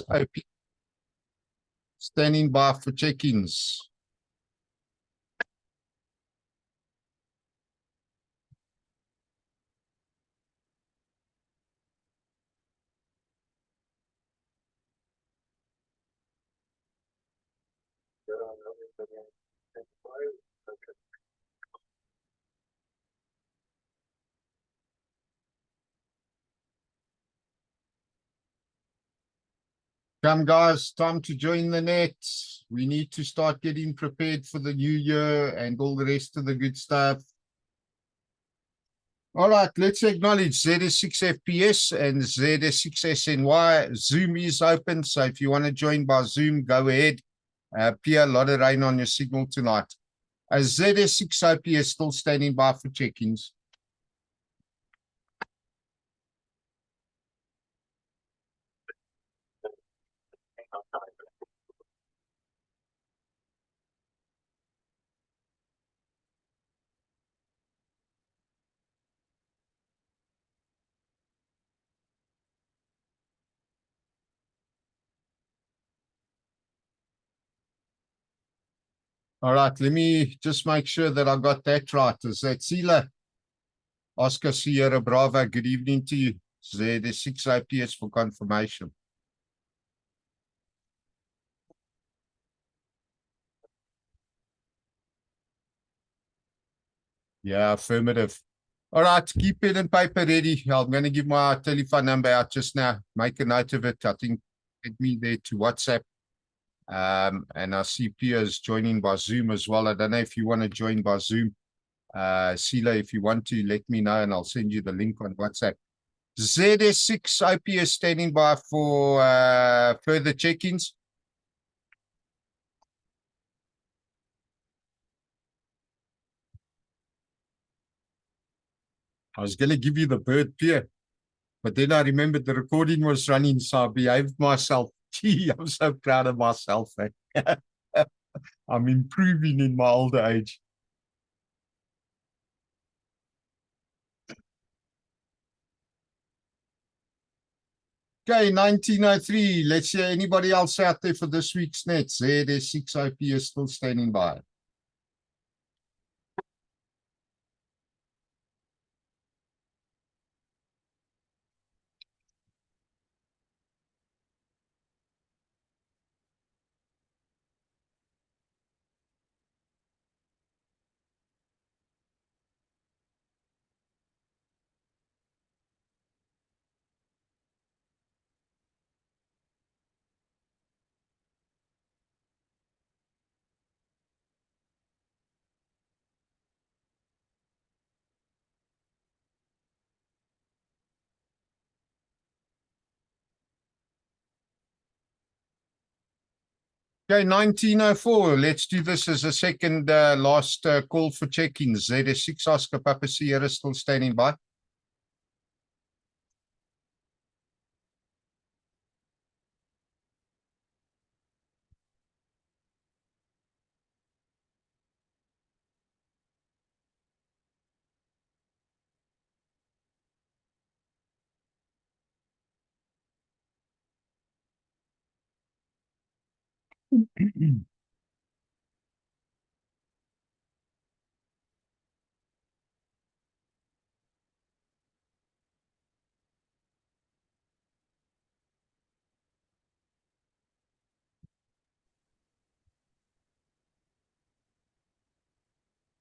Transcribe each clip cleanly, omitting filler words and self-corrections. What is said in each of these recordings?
Z6 OP standing by for check-ins. Come guys, time to join the net. We need to start getting prepared for the new year and all the rest of the good stuff. All right, let's acknowledge ZS6FPS and ZS6SNY. Zoom is open, so if you want to join by Zoom, go ahead. Pia, a lot of rain on your signal tonight. ZS6OP is still standing by for check-ins. All right, let me just make sure that I got that right. Is that Sila? Oscar Sierra Bravo, good evening to you. ZS6OPS for confirmation. Yeah, affirmative. All right, keep pen and paper ready. I'm going to give my telephone number out just now. Make a note of it. I think get me there to WhatsApp. And I see Pia is joining by Zoom as well. I don't know if you want to join by Zoom. Sila, if you want to, let me know and I'll send you the link on WhatsApp. ZS6 OPS standing by for further check-ins. I was going to give you the bird, Pia, but then I remembered the recording was running, so I behaved myself. Gee, I'm so proud of myself. Eh? I'm improving in my older age. Okay, 1903. Let's see anybody else out there for this week's net. There's 6 IP is still standing by. Okay, 1904. Let's do this as a second last call for check-ins. ZS 6 Oscar Papa Sierra still standing by.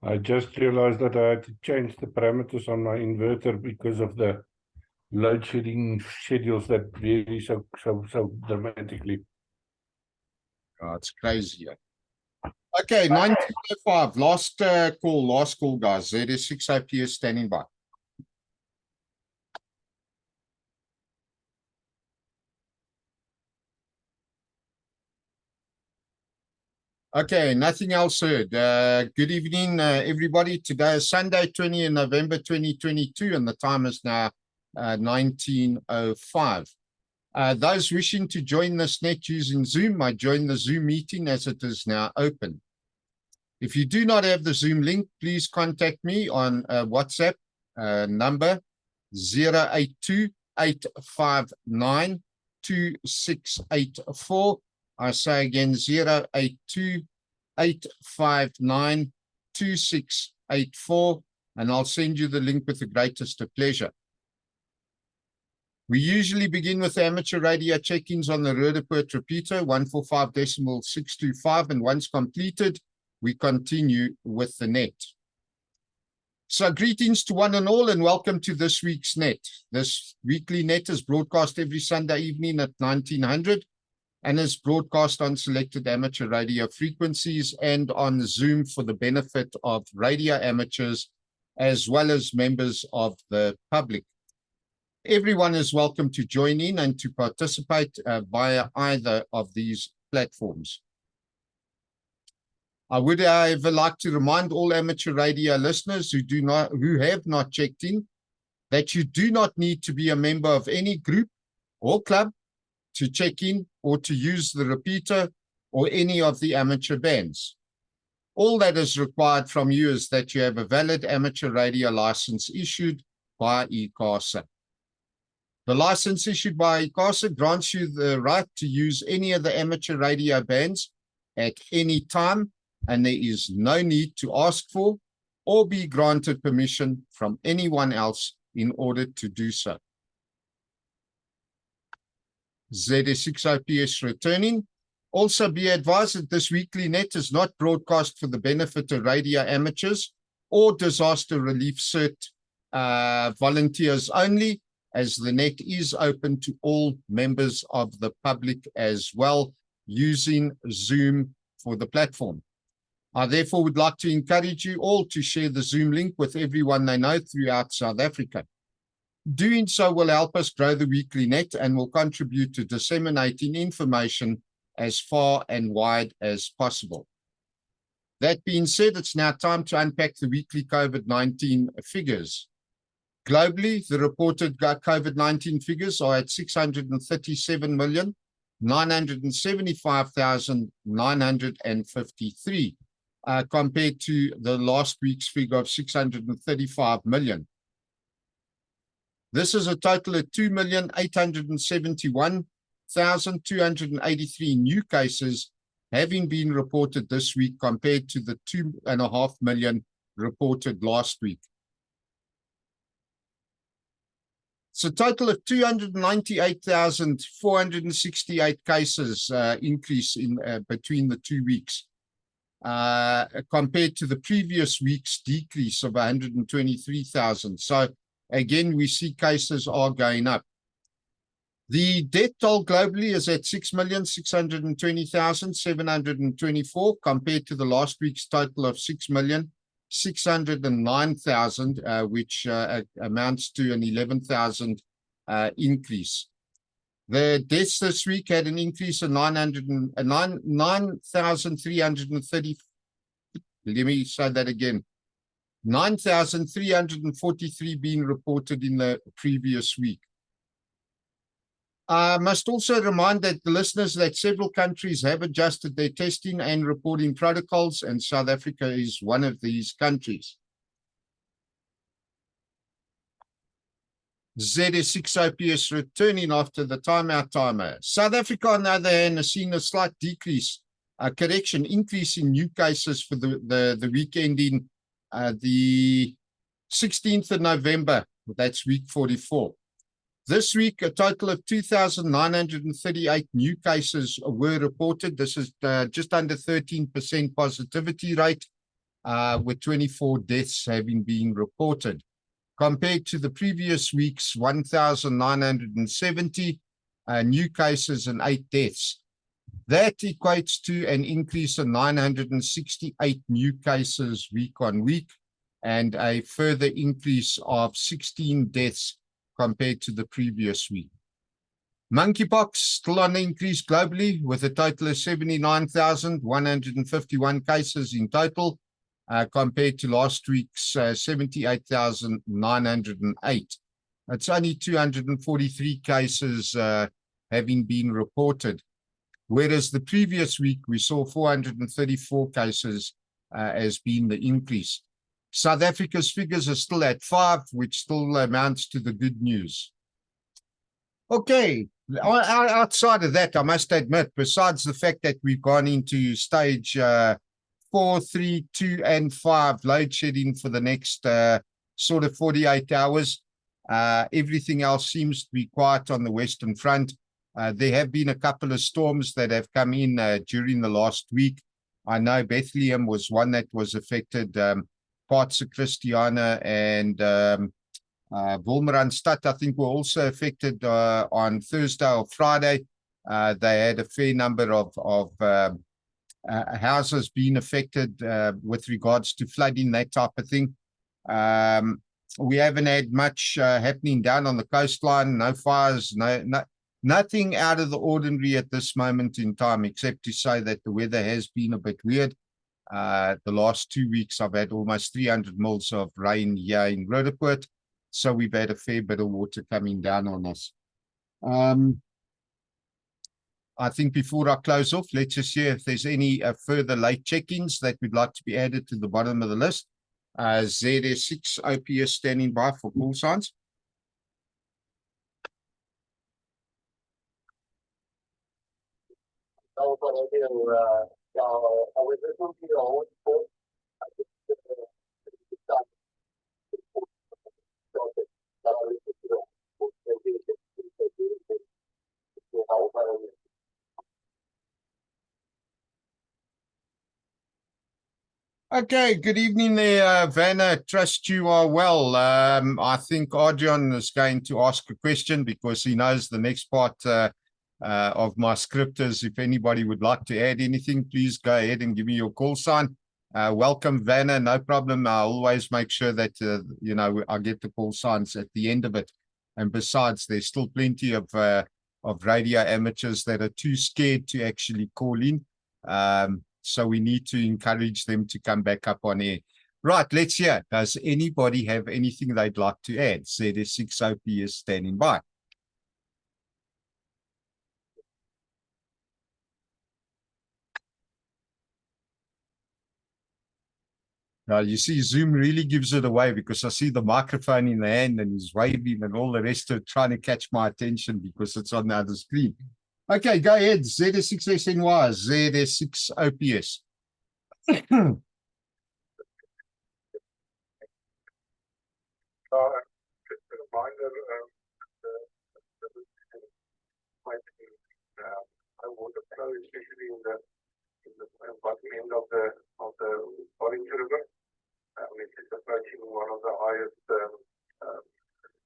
I just realized that I had to change the parameters on my inverter because of the load shedding schedules that vary so dramatically. Oh, it's crazy. Okay, 1905. Last call, guys. ZS 6 IP is standing by. Okay, nothing else heard. Good evening, everybody. Today is Sunday, 20th November 2022, and the time is now 19:05. Those wishing to join this net using Zoom might join the Zoom meeting as it is now open. If you do not have the Zoom link, please contact me on WhatsApp number 082-859-2 2684. I say again, 082-859-2684, and I'll send you the link with the greatest of pleasure. We usually begin with amateur radio check-ins on the Roodepoort repeater, 145.625, and once completed, we continue with the net. So greetings to one and all, and welcome to this week's net. This weekly net is broadcast every Sunday evening at 1900 and is broadcast on selected amateur radio frequencies and on Zoom for the benefit of radio amateurs as well as members of the public. Everyone is welcome to join in and to participate via either of these platforms. I would, however, like to remind all amateur radio listeners who have not checked in that you do not need to be a member of any group or club to check in or to use the repeater or any of the amateur bands. All that is required from you is that you have a valid amateur radio license issued by ECRN. The license issued by ECRN grants you the right to use any of the amateur radio bands at any time, and there is no need to ask for or be granted permission from anyone else in order to do so. ZS6OPS returning. Also be advised that this weekly net is not broadcast for the benefit of radio amateurs or disaster relief cert volunteers only, as the net is open to all members of the public as well, using Zoom for the platform. I therefore would like to encourage you all to share the Zoom link with everyone they know throughout South Africa. Doing so will help us grow the weekly net and will contribute to disseminating information as far and wide as possible. That being said, it's now time to unpack the weekly COVID-19 figures. Globally, the reported COVID-19 figures are at 637,975,953, compared to the last week's figure of 635 million. This is a total of 2,871,283 new cases having been reported this week compared to the 2.5 million reported last week. It's a total of 298,468 cases increase in between the 2 weeks, compared to the previous week's decrease of 123,000. So again, we see cases are going up. The death toll globally is at 6,620,724 compared to the last week's total of 6,609,000, which amounts to an 11,000 increase. The deaths this week had an increase of 9,330. Let me say that again. 9,343 being reported in the previous week. I must also remind the listeners that several countries have adjusted their testing and reporting protocols, and South Africa is one of these countries. ZS6OPS returning after the timeout timer. South Africa, on the other hand, has seen a slight decrease, increase in new cases for the week ending the 16th of November. That's week 44. This week, a total of 2,938 new cases were reported. This is just under 13% positivity rate, with 24 deaths having been reported. Compared to the previous week's 1,970 new cases and 8 deaths. That equates to an increase of 968 new cases week on week and a further increase of 16 deaths compared to the previous week. Monkeypox still on the increase globally with a total of 79,151 cases in total, compared to last week's 78,908. It's only 243 cases having been reported, whereas the previous week we saw 434 cases as being the increase. South Africa's figures are still at 5, which still amounts to the good news. Okay, Outside of that, I must admit, besides the fact that we've gone into stage 4, 3, 2, and 5 load shedding for the next sort of 48 hours, everything else seems to be quiet on the Western Front. There have been a couple of storms that have come in during the last week. I know Bethlehem was one that was affected, parts of Christiana and Wolmeranstad, I think, were also affected on Thursday or Friday. They had a fair number of houses being affected with regards to flooding, that type of thing. We haven't had much happening down on the coastline, no fires, nothing out of the ordinary at this moment in time, except to say that the weather has been a bit weird. The last 2 weeks, I've had almost 300 mils of rain here in Roodepoort. So we've had a fair bit of water coming down on us. I think before I close off, let's just see if there's any further late check-ins that would like to be added to the bottom of the list. ZS6 OPS standing by for call signs. Okay, good evening there, Vanna. Trust you are well. I think Adrian is going to ask a question because he knows the next part of my script is if anybody would like to add anything, please go ahead and give me your call sign. Welcome, Vanna. No problem. I always make sure that, I get the call signs at the end of it. And besides, there's still plenty of radio amateurs that are too scared to actually call in. So we need to encourage them to come back up on air. Right, let's hear. Does anybody have anything they'd like to add? ZS6 OP is standing by. Now, you see, Zoom really gives it away because I see the microphone in the hand and he's waving and all the rest of it trying to catch my attention because it's on the other screen. Okay, go ahead. ZS6SNY, ZS6 OPS. Just a reminder, I water flow, especially in the bottom end of the Orange River, which is approaching one of the highest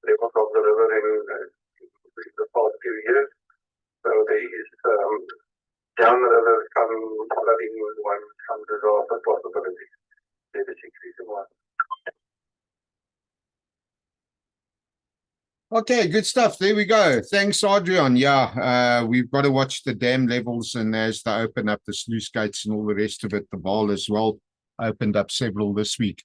levels of the river in the past few years. So there is down the river some flooding with some disaster possibilities. There's a 6 reason why. Okay, good stuff. There we go. Thanks, Adrian. Yeah, we've got to watch the dam levels, and as they open up the sluice gates and all the rest of it, the bowl as well opened up several this week.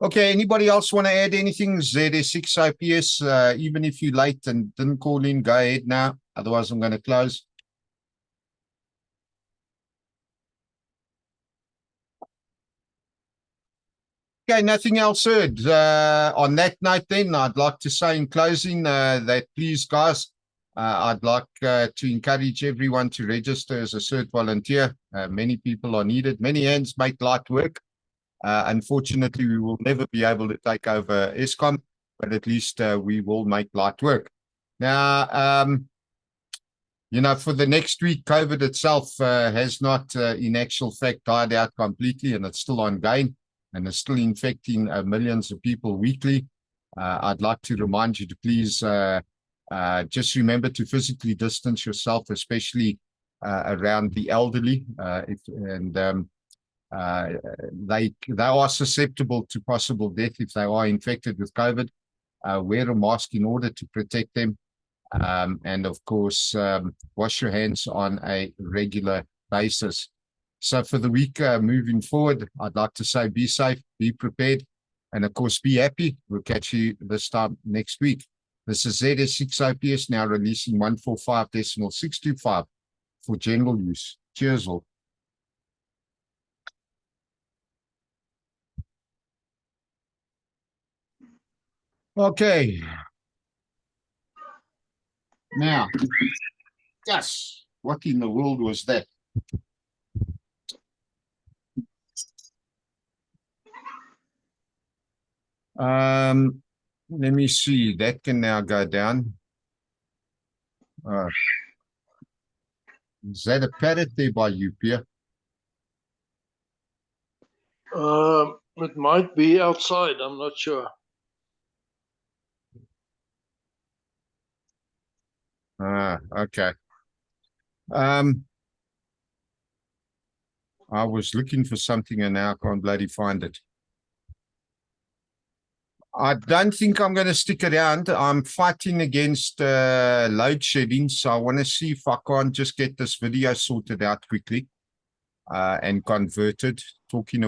Okay, anybody else want to add anything? ZS6 OPS, even if you're late and didn't call in, go ahead now. Otherwise, I'm going to close. Okay, nothing else heard. On that note, then, I'd like to say in closing that please, guys, I'd like to encourage everyone to register as a CERT volunteer. Many people are needed. Many hands make light work. Unfortunately, we will never be able to take over ESCOM, but at least we will make light work. Now, for the next week, COVID itself has not, in actual fact, died out completely, and it's still ongoing. And it's still infecting millions of people weekly. I'd like to remind you to please just remember to physically distance yourself, especially around the elderly. They are susceptible to possible death if they are infected with COVID. Wear a mask in order to protect them. And of course, wash your hands on a regular basis. So for the week moving forward, I'd like to say be safe, be prepared, and of course, be happy. We'll catch you this time next week. This is ZS6 OPS now releasing 145.625 for general use. Cheers all. Okay. Now, yes, what in the world was that? Let me see. That can now go down. Is that a parrot there by you, Pierre? It might be outside. I'm not sure. Okay. I was looking for something and now I can't bloody find it. I don't think I'm going to stick around. I'm fighting against load shedding, so I want to see if I can't just get this video sorted out quickly and converted. Talking